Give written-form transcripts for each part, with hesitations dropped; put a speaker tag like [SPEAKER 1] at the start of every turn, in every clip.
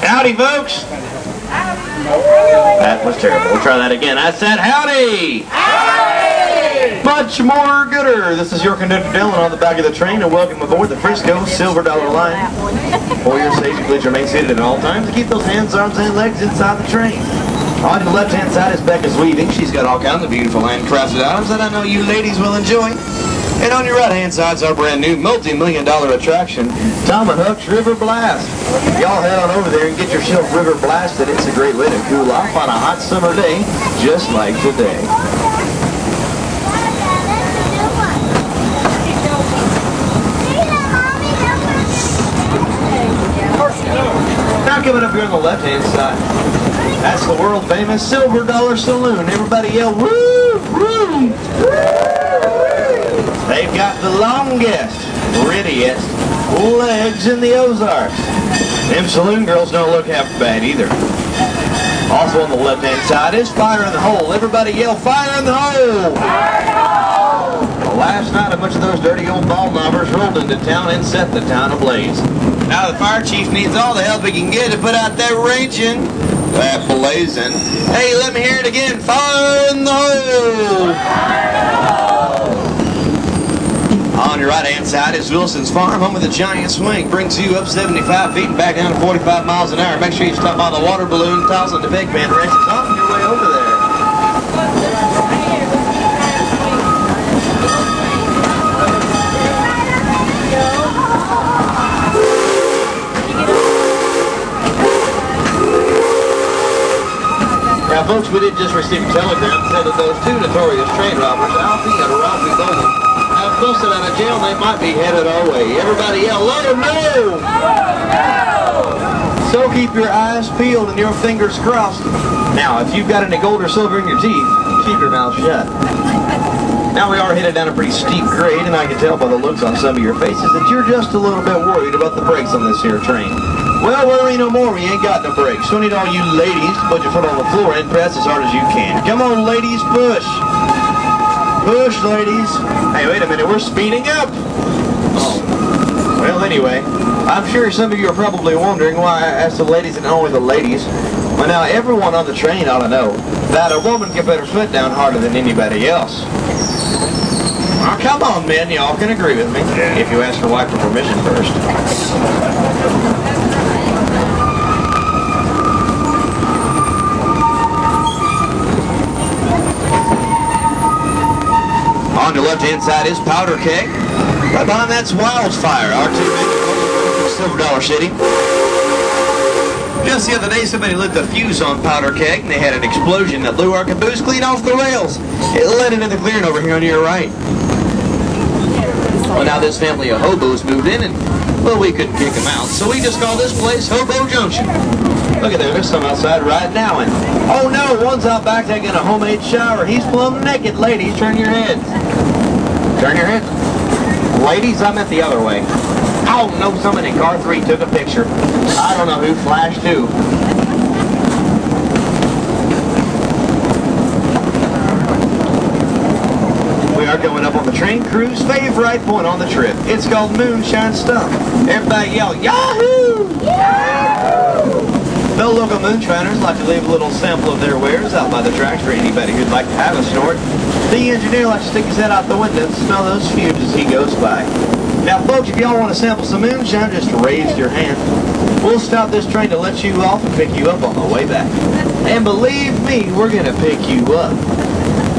[SPEAKER 1] Howdy, folks. That was terrible. We'll try that again. I said howdy. Howdy. Much more gooder. This is your conductor Dylan on the back of the train, and welcome aboard the Frisco Silver Dollar Line. For your safety, please remain seated at all times and keep those hands, arms, and legs inside the train. On your left-hand side is Becca's weaving. She's got all kinds of beautiful handcrafted items that I know you ladies will enjoy. And on your right-hand side is our brand-new multi-million-dollar attraction, Tom and Huck's River Blast. Y'all head on over there and get yourself river blasted. It's a great way to cool off on a hot summer day, just like today. Now coming up here on the left-hand side, that's the world-famous Silver Dollar Saloon. Everybody yell, woo, woo, woo. They've got the longest, prettiest legs in the Ozarks. Them saloon girls don't look half bad either. Also on the left-hand side is Fire in the Hole. Everybody yell, fire in the hole! Fire in the hole! Well, last night a bunch of those dirty old ball knobbers rolled into town and set the town ablaze. Now the fire chief needs all the help he can get to put out that raging, that blazing. Hey, let me hear it again. Fire in the hole! Fire in the hole! On your right-hand side is Wilson's Farm, home of the giant swing. Brings you up 75 feet and back down to 45 miles an hour. Make sure you stop by the water balloon, toss on the big band races on your way over there. Now, folks, we did just receive a telegram that said that those two notorious train robbers, Alfie and Ralphie Bowman, have busted out of jail and they might be headed our way. Everybody yell, let them know! So keep your eyes peeled and your fingers crossed. Now, if you've got any gold or silver in your teeth, keep your mouth shut. Now, we are headed down a pretty steep grade, and I can tell by the looks on some of your faces that you're just a little bit worried about the brakes on this here train. Well, worry no more, we ain't got no brakes. So I need all you ladies to put your foot on the floor and press as hard as you can. Come on, ladies, push! Push, ladies. Hey, wait a minute, we're speeding up. Oh. Well, anyway, I'm sure some of you are probably wondering why I asked the ladies and only the ladies. Well, now, everyone on the train ought to know that a woman can put her foot down harder than anybody else. Now, come on, men, y'all can agree with me, if you ask your wife for permission first. On your left-hand side is Powder Keg. Right behind that's Wildfire, our two men from Silver Dollar City. Just the other day, somebody lit the fuse on Powder Keg, and they had an explosion that blew our caboose clean off the rails. It led into the clearing over here on your right. Well, now this family of hobos moved in, and, well, we couldn't kick them out, so we just called this place Hobo Junction. Look at there, there's some outside right now, and oh no, one's out back taking a homemade shower. He's plumb naked. Ladies, turn your heads. Turn your heads. Ladies, I meant the other way. Oh no, somebody in car 3 took a picture. I don't know who flashed who. We are going up on the train crew's favorite point on the trip. It's called Moonshine Stump. Everybody yell, Yahoo! Yahoo! The local moonshiners like to leave a little sample of their wares out by the tracks for anybody who'd like to have a snort. The engineer likes to stick his head out the window and smell those fumes as he goes by. Now, folks, if y'all want to sample some moonshine, just raise your hand. We'll stop this train to let you off and pick you up on the way back. And believe me, we're going to pick you up.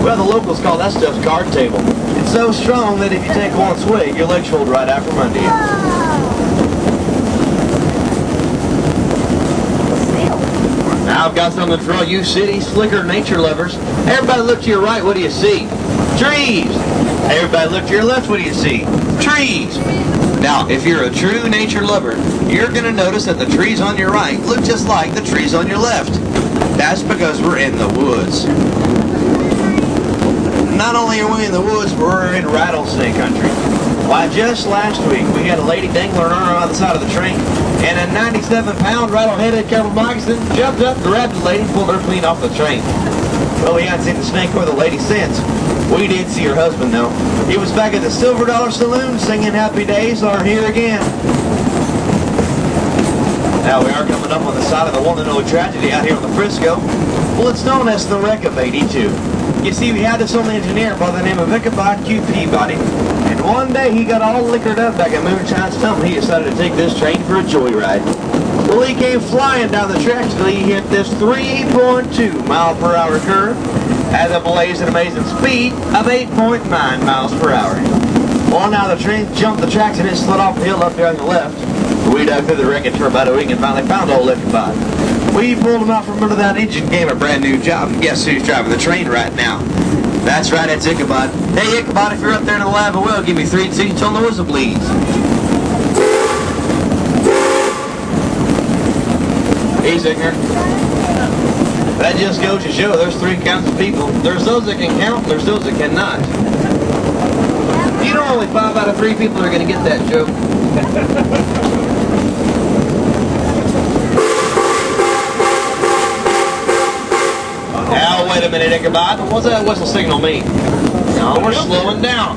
[SPEAKER 1] Well, the locals call that stuff card table. It's so strong that if you take one swig, your legs fold right out from under you. Now I've got something for all you city slicker nature lovers. Everybody look to your right, what do you see? Trees! Everybody look to your left, what do you see? Trees! Now, if you're a true nature lover, you're going to notice that the trees on your right look just like the trees on your left. That's because we're in the woods. Not only are we in the woods, but we're in rattlesnake country. Why, just last week, we had a lady dangling her arm on the side of the train, and a 97-pound rattle-headed covered moccasin jumped up, grabbed the lady, and pulled her clean off the train. Well, we hadn't seen the snake or the lady since. We did see her husband, though. He was back at the Silver Dollar Saloon singing Happy Days Are Here Again. Now we are coming up on the side of the one and only tragedy out here on the Frisco. Well, it's known as the wreck of 82. You see, we had this old engineer by the name of Ichabod Q. Peabody, and one day he got all liquored up back at Moonshine Stump, and he decided to take this train for a joyride. Well, he came flying down the tracks till he hit this 3.2 mile per hour curve at a blazing amazing speed of 8.9 miles per hour. Well, now the train jumped the tracks and it slid off the hill up there on the left. We dug through the wreckage for about a week and finally found old Ichabod. We pulled him out from under that engine, gave him a brand new job, and guess who's driving the train right now? That's right, it's Ichabod. Hey Ichabod, if you're up there in the lava well, give me 3 2 till the whistle bleeds. He's ignorant. That just goes to show there's 3 kinds of people. There's those that can count, and there's those that cannot. You know only 5 out of 3 people are going to get that joke. Now, wait a minute, Ichabod. What's that whistle signal mean? No, we're slowing down.